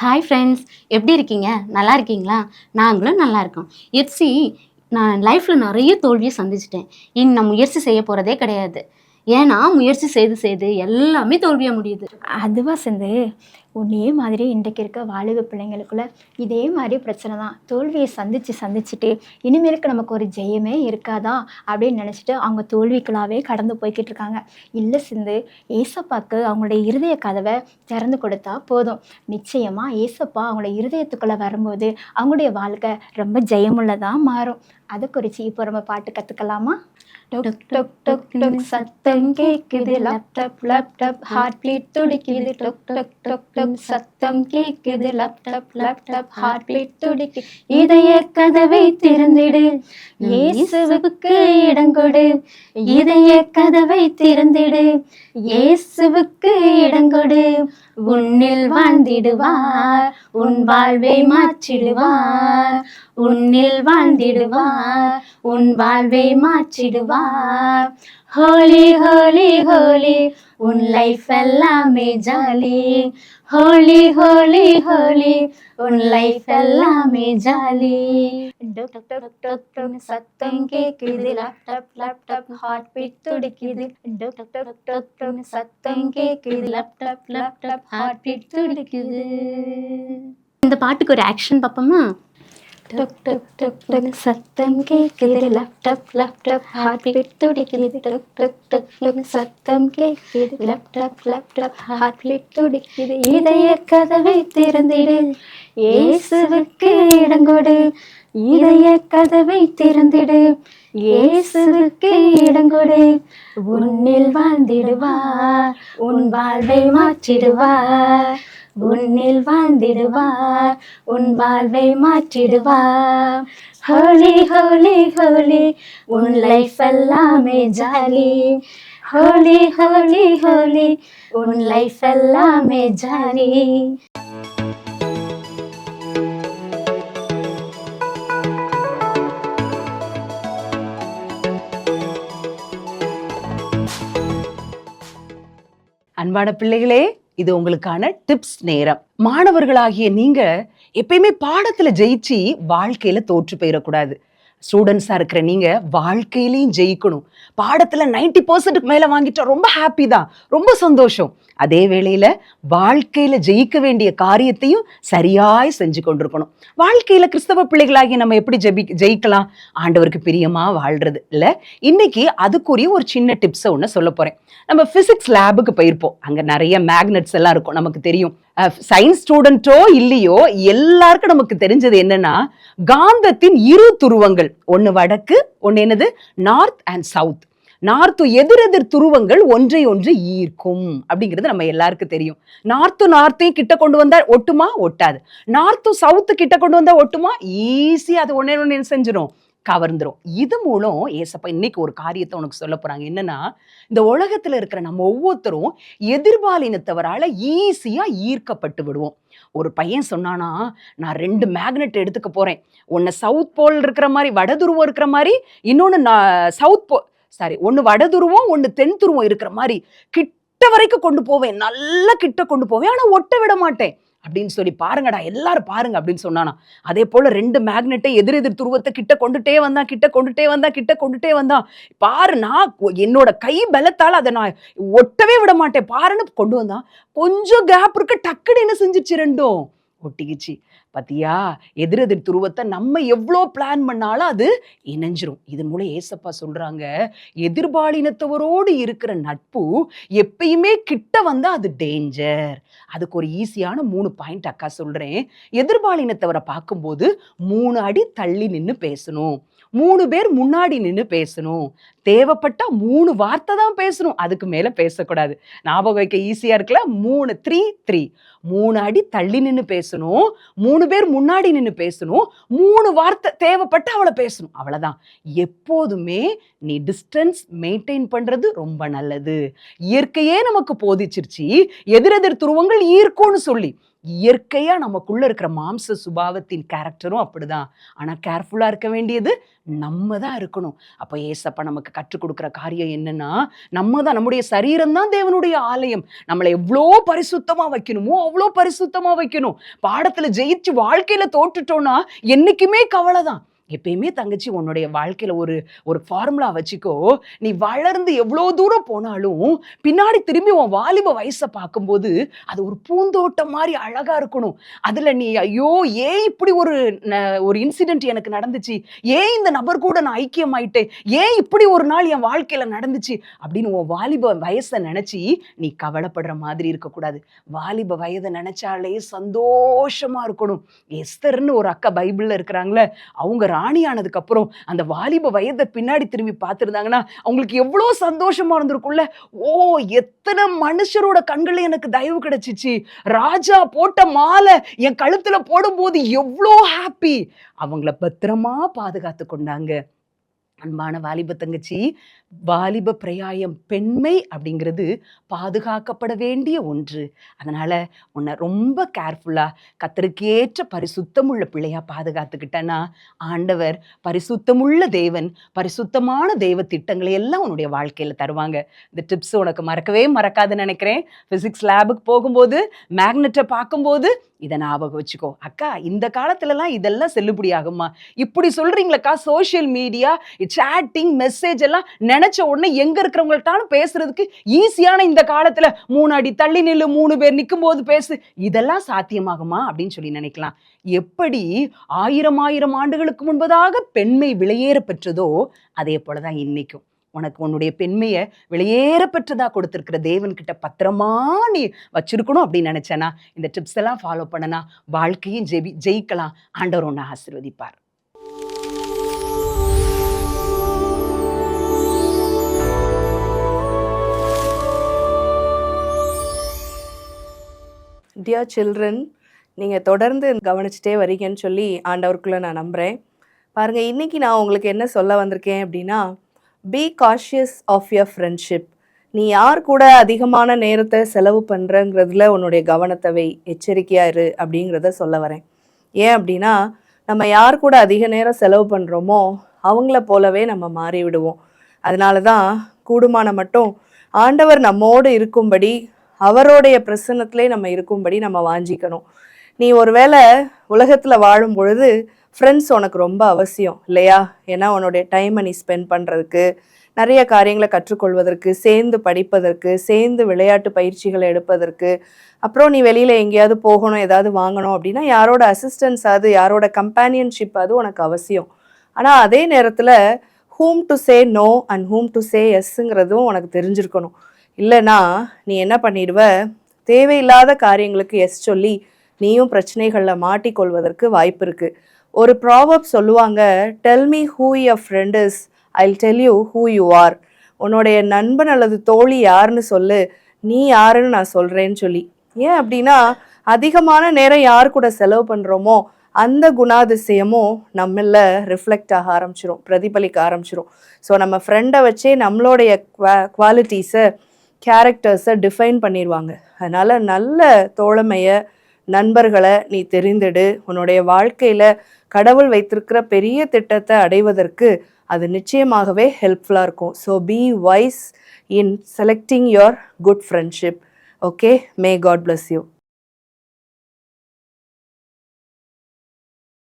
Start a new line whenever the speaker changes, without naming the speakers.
Hi friends, எப்படி இருக்கீங்க? நல்லா இருக்கீங்களா? நாங்களும் நல்லா இருக்கோம். எப்சி நான் லைஃப்பில் நிறைய தோல்வியை சந்திச்சிட்டேன். இனி நான் முயற்சி செய்ய போகிறதே கிடையாது. ஏன்னா முயற்சி செய்து செய்து எல்லாமே தோல்வியாக முடியுது.
அதுவா சிந்து, ஒன்னே மாதிரி இன்றைக்கு இருக்க வாலிப பிள்ளைங்களுக்குள்ள இதே மாதிரி பிரச்சனை தான். தோல்வியை சந்திச்சுட்டு இனிமேலுக்கு நமக்கு ஒரு ஜெயமே இருக்காதா அப்படின்னு நினச்சிட்டு அவங்க தோல்விகளாகவே கடந்து போய்கிட்டு இருக்காங்க. இல்லை சிந்து, ஏசப்பாக்கு அவங்களுடைய இருதய கதவை திறந்து கொடுத்தா போதும். நிச்சயமாக ஏசப்பா அவங்களோட இருதயத்துக்குள்ளே வரும்போது அவங்களுடைய வாழ்க்கை ரொம்ப ஜெயமுள்ளதாக மாறும். அதை குறித்து இப்போ நம்ம பாட்டு கற்றுக்கலாமா? டொக் டொக் டொக் டொக் சத்தம் கேக்குது, லேப்டாப் லேப்டாப் ஹார்ட் பீட் துடிக்குது. டொக் டொக் டொக் டொக் சத்தம் கேக்குது, லேப்டாப் லேப்டாப் ஹார்ட் பீட் துடிக்கு. இதய கதவை திறந்திடு, இயேசுவுக்கு இடங்கொடு. இதய கதவை திறந்திடு, இயேசுவுக்கு இடங்கொடு. உன்னில் வாழ்ந்திடுவார், உன் வாழ்வை மாற்றிடுவார். உன்னில் வாழ்ந்திடுவார், உன் வாழ்வை மாற்றிடுவார். ஹோலி ஹோலி ஹோலி, உன் லைஃப் எல்லாமே ஜாலி. ஹோலி ஹோலி ஹோலி, உன் லைஃப் எல்லாமே ஜாலி. டொக் டொக் டொக் டொக் சத்தம் கேக்குது, லேப்டாப் லேப்டாப் ஹார்ட் பீட் துடிக்குது. டொக் டொக் டொக் டொக் சத்தம் கேக்குது, லேப்டாப் லேப்டாப் ஹார்ட் பீட் துடிக்குது.
இந்த பாட்டுக்கு ஒரு ஆக்ஷன் பார்ப்போமா?
டொக் டொக் டொக் டொக் சத்தம் கேக்குது, லேப்டாப் லேப்டாப் ஹார்ட் பீட் துடிக்குது. டொக் டொக் டொக் டொக் சத்தம் கேக்குது, லேப்டாப் லேப்டாப் ஹார்ட் பீட் துடிக்குது. இதய கதவை திறந்திடு, இயேசுவுக்கு இடங்கொடு. இதய கதவை திறந்திடு, இயேசுவுக்கு இடங்கொடு. உன்னில் வாழ்ந்திடுவார், உன் வாழ்வை மாற்றிடுவார். உன்னில் வாழ்ந்திடுவார், உன் வாழ்வை மாற்றிடுவார். ஹோலி ஹோலி ஹோலி, உன் லைஃப் எல்லாமே ஜாலி. ஹோலி ஹோலி ஹோலி, உன் லைஃப் எல்லாமே ஜாலி.
அன்பான பிள்ளைகளே, இது உங்களுக்கான டிப்ஸ் நேரம். மாணவர்களாகிய நீங்க எப்பயுமே பாடத்துல ஜெயிச்சு வாழ்க்கையில தோற்று போயிடக்கூடாது. ஸ்டூடெண்ட்ஸா இருக்கிற நீங்க வாழ்க்கையிலையும் ஜெயிக்கணும். பாடத்துல 90% மேல வாங்கிட்டா ரொம்ப ஹாப்பி தான், ரொம்ப சந்தோஷம். அதே வேளையில வாழ்க்கையில ஜெயிக்க வேண்டிய காரியத்தையும் சரியாய் செஞ்சு கொண்டிருக்கணும். வாழ்க்கையில கிறிஸ்தவ பிள்ளைகளாகி நம்ம எப்படி ஜெயிக்கலாம்? ஆண்டவருக்கு பிரியமா வாழ்றது இல்ல. இன்னைக்கு அதுக்குரிய ஒரு சின்ன டிப்ஸை ஒன்று சொல்ல போறேன். நம்ம பிசிக்ஸ் லேபுக்கு போயிருப்போம். அங்க நிறைய மேக்னெட்ஸ் எல்லாம் இருக்கும், நமக்கு தெரியும். சயின்ஸ் ஸ்டூடெண்டோ இல்லையோ, எல்லாருக்கும் நமக்கு தெரிஞ்சது என்னன்னா, காந்தத்தின் இரு துருவங்கள், ஒன்னு வடக்கு, ஒன்னு என்னது, நார்த் அண்ட் சவுத். நார்த்து எதிரெதிர் துருவங்கள் ஒன்றை ஒன்று ஈர்க்கும் அப்படிங்கிறது நம்ம எல்லாருக்கும் தெரியும். நார்த்தையும் கிட்ட கொண்டு வந்தா ஒட்டுமா? ஒட்டாது. நார்த்தும் சவுத்து கிட்ட கொண்டு வந்தா ஒட்டுமா? ஈஸியா அது ஒன்னே ஒன்று செஞ்சிடும், கவர்ந்துரும். இது மூலம் ஏசப்பா இன்னைக்கு ஒரு காரியத்தை உனக்கு சொல்ல போறாங்க. என்னன்னா, இந்த உலகத்துல இருக்கிற நம்ம ஒவ்வொருத்தரும் எதிர்பாலினத்தவரால ஈஸியா ஈர்க்கப்பட்டு விடுவோம். ஒரு பையன் சொன்னானா, நான் 2 மேக்னெட் எடுத்துக்க போறேன். ஒன்னு சவுத் போல் இருக்கிற மாதிரி, வடதுருவம் இருக்கிற மாதிரி, இன்னொன்னு சவுத் போல், சாரி, ஒன்னு வடதுருவம் ஒன்னு தென் துருவம் இருக்கிற மாதிரி கிட்ட வரைக்கும் கொண்டு போவேன், நல்லா கிட்ட கொண்டு போவேன், ஆனா ஒட்ட விட மாட்டேன் அப்படின்னு சொல்லி, பாருங்கடா எல்லாரும் பாருங்க அப்படின்னு சொன்னானா. அதே போல 2 மேக்னெட்டை எதிரெதிர் துருவத்தை கிட்ட கொண்டுட்டே வந்தான். பாரு, நான் என்னோட கை பலத்தால அதை நான் ஒட்டவே விட மாட்டேன் பாருன்னு கொண்டு வந்தான். கொஞ்சம் கேப் இருக்கு, டக்குன்னு என்ன செஞ்சிச்சு, ரெண்டும் ஒட்டிக்கிச்சு. பாத்தியா, எதிரெதிர் துருவத்தை நம்ம எவ்வளோ பிளான் பண்ணாலும் அது இணைஞ்சிரும். இதன் மூலம் ஏசப்பா சொல்றாங்க, எதிர்பாலினத்தவரோடு இருக்கிற நட்பு எப்பயுமே கிட்ட வந்தா அது டேஞ்சர். அதுக்கு ஒரு ஈஸியான 3 பாயிண்ட் அக்கா சொல்றேன். எதிர்பாலினத்தவரை பார்க்கும்போது 3 அடி தள்ளி நின்று பேசணும், 3 பேர் முன்னாடி நின்று பேசணும், தேவைப்பட்டா 3 வார்த்தை தான் பேசணும், அதுக்கு மேல பேசக்கூடாது. ஞாபகம் வைக்க ஈஸியா இருக்குல்ல? 3 3 அடி தள்ளி நின்று பேசணும், 3 பேர் முன்னாடி நின்று பேசணும், 3 வார்த்தை தேவைப்பட்ட அவளை பேசணும், அவ்வளவுதான். எப்போதுமே நீ டிஸ்டன்ஸ் மெயின்டைன் பண்றது ரொம்ப நல்லது. இயற்கையே நமக்கு போதிச்சிருச்சு, எதிரெதிர் துருவங்கள் ஈர்க்கும்னு சொல்லி. இயற்கையா நமக்குள்ள இருக்கிற மாம்ச சுபாவத்தின் கேரக்டரும் அப்படிதான். ஆனா கேர்ஃபுல்லா இருக்க வேண்டியது நம்ம தான் இருக்கணும். அப்ப ஏசப்பா நமக்கு கற்றுக் கொடுக்கிற காரியம் என்னன்னா, நம்ம தான், நம்முடைய சரீரம் தான் தேவனுடைய ஆலயம். நம்மளை எவ்வளோ பரிசுத்தமா வைக்கணுமோ அவ்வளோ பரிசுத்தமா வைக்கணும். பாடத்துல ஜெயிச்சு வாழ்க்கையில தோற்றுட்டோம்னா என்னைக்குமே கவலை தான். எப்பயுமே தங்கச்சி உன்னுடைய வாழ்க்கையில ஒரு ஒரு ஃபார்முலா வச்சுக்கோ. நீ வளர்ந்து எவ்வளோ தூரம் போனாலும் பின்னாடி திரும்பி உன் வாலிப வயசை பார்க்கும்போது அது ஒரு பூந்தோட்டம் மாதிரி அழகா இருக்கணும். அதுல நீ ஐயோ ஏன் இப்படி ஒரு இன்சிடென்ட் எனக்கு நடந்துச்சு, ஏன் இந்த நபர் கூட நான் ஐக்கியமாயிட்டேன், ஏன் இப்படி ஒரு நாள் என் வாழ்க்கையில நடந்துச்சு அப்படின்னு உன் வாலிப வயசை நினைச்சு நீ கவலைப்படுற மாதிரி இருக்கக்கூடாது. வாலிப வயதை நினைச்சாலே சந்தோஷமா இருக்கணும். எஸ்தர்னு ஒரு அக்கா பைபிள்ல இருக்கிறாங்களே, அவங்க ராணி ஆனதுக்கு அப்புறம் அந்த வாலிப வயதை பின்னாடி திரும்பி பார்த்துருந்தாங்கன்னா அவங்களுக்கு எவ்வளோ சந்தோஷமா இருந்திருக்கும்ல. ஓ, எத்தனை மனுஷரோட கண்கள் எனக்கு தயவு கிடைச்சிச்சு, ராஜா போட்ட மாலை என் கழுத்துல போடும்போது எவ்வளோ ஹாப்பி. அவங்கள பத்திரமா பாதுகாத்து கொண்டாங்க. அன்பான வாலிப தங்கச்சி, வாலிப பிரயாயம் பெண்மை அப்படிங்கிறது பாதுகாக்கப்பட வேண்டிய ஒன்று. அதனால உன்னை ரொம்ப கேர்ஃபுல்லா கர்த்தருக்கேற்ற பரிசுத்தமுள்ள பிள்ளையா பாதுகாத்துக்கிட்டனா ஆண்டவர் பரிசுத்தமுள்ள தேவன், பரிசுத்தமான தெய்வ திட்டங்களை எல்லாம் உன்னுடைய வாழ்க்கையில தருவாங்க. இந்த டிப்ஸ் உனக்கு மறக்கவே மறக்காதுன்னு நினைக்கிறேன். பிசிக்ஸ் லேபுக்கு போகும்போது மேக்னெட்டை பார்க்கும்போது இதை ஞாபகம் வச்சுக்கோ. அக்கா இந்த காலத்துலலாம் இதெல்லாம் செல்லுபடி ஆகுமா, இப்படி சொல்றீங்களக்கா, சோசியல் மீடியா சேட்டிங் மெசேஜ் எல்லாம் நினைச்ச உடனே எங்க இருக்கிறவங்கள்ட்டாலும் பேசுறதுக்கு ஈஸியான இந்த காலத்துல 3 அடி தள்ளி நில்லு, 3 பேர் நிற்கும் போது பேசு, இதெல்லாம் சாத்தியமாகுமா அப்படின்னு சொல்லி நினைக்கலாம். எப்படி 1000 ஆண்டுகளுக்கு முன்பதாக பெண்மை விலையேற பெற்றதோ அதே போலதான் இன்னைக்கும் உனக்கு உன்னுடைய பெண்மையை வெளியேற பெற்றதா கொடுத்திருக்கிற தேவன் கிட்ட பத்திரமா நீ வச்சிருக்கணும் அப்படின்னு நினைச்சேனா இந்த டிப்ஸ் எல்லாம் ஃபாலோ பண்ணனா வாழ்க்கையும் ஜெயிக்கலாம். ஆண்டவர் உன்னை ஆசீர்வதிப்பார்.
டியர் சில்ட்ரன், நீங்கள் தொடர்ந்து கவனிச்சிட்டே வரீங்கன்னு சொல்லி ஆண்டவருக்குள்ளே நான் நம்புகிறேன். பாருங்கள், இன்றைக்கி நான் உங்களுக்கு என்ன சொல்ல வந்திருக்கேன் அப்படின்னா, be cautious of your friendship. நீ யார் கூட அதிகமான நேரத்தை செலவு பண்ணுறங்கிறதுல உன்னுடைய கவனத்தை வை, எச்சரிக்கையாக இரு அப்படிங்கிறத சொல்ல வரேன். ஏன் அப்படின்னா, நம்ம யார் கூட அதிக நேரம் செலவு பண்ணுறோமோ அவங்கள போலவே நம்ம மாறி விடுவோம். அதனால தான் கூடுமான மட்டும் ஆண்டவர் நம்மோடு இருக்கும்படி, அவருடைய பிரசன்னத்திலே நம்ம இருக்கும்படி நம்ம வாஞ்சிக்கணும். நீ ஒருவேளை உலகத்தில் வாழும் பொழுது ஃப்ரெண்ட்ஸ் உனக்கு ரொம்ப அவசியம் இல்லையா? ஏன்னா உன்னுடைய டைமை நீ ஸ்பெண்ட் பண்ணுறதுக்கு, நிறைய காரியங்களை கற்றுக்கொள்வதற்கு, சேர்ந்து படிப்பதற்கு, சேர்ந்து விளையாட்டு பயிற்சிகளை எடுப்பதற்கு, அப்புறம் நீ வெளியில் எங்கேயாவது போகணும், ஏதாவது வாங்கணும் அப்படின்னா யாரோட அசிஸ்டன்ஸ், அது யாரோட கம்பேனியன்ஷிப், அது உனக்கு அவசியம். ஆனால் அதே நேரத்தில் whom to say no and whom to say yesங்கிறதும் உனக்கு தெரிஞ்சிருக்கணும். இல்லைன்னா நீ என்ன பண்ணிடுவ, தேவையில்லாத காரியங்களுக்கு எஸ் சொல்லி நீயும் பிரச்சனைகளில் மாட்டிக்கொள்வதற்கு வாய்ப்பு இருக்குது. ஒரு ப்ராவர்ப் சொல்லுவாங்க, tell me who your friend is, Jal tell you who you are. உன்னுடைய நண்பன் அல்லது தோழி யாருன்னு சொல்லு, நீ யாருன்னு நான் சொல்கிறேன்னு சொல்லி. ஏன் அப்படின்னா, அதிகமான நேரம் யார் கூட செலவு பண்ணுறோமோ அந்த குணாதிசயமும் நம்மள ரிஃப்ளெக்ட் ஆக ஆரம்பிச்சிரும், பிரதிபலிக்க ஆரம்பிச்சிரும். ஸோ நம்ம ஃப்ரெண்டை வச்சே நம்மளுடைய குவாலிட்டிஸை, கேரக்டர்ஸை டிஃபைன் பண்ணிடுவாங்க. அதனால் நல்ல தோழமையை, நண்பர்களை நீ தெரிந்திடு. உன்னுடைய வாழ்க்கையில் கடவுள் வைத்திருக்கிற பெரிய திட்டத்தை அடைவதற்கு அது நிச்சயமாகவே ஹெல்ப்ஃபுல்லாக இருக்கும். So be wise in selecting your good friendship. Okay, may God bless you.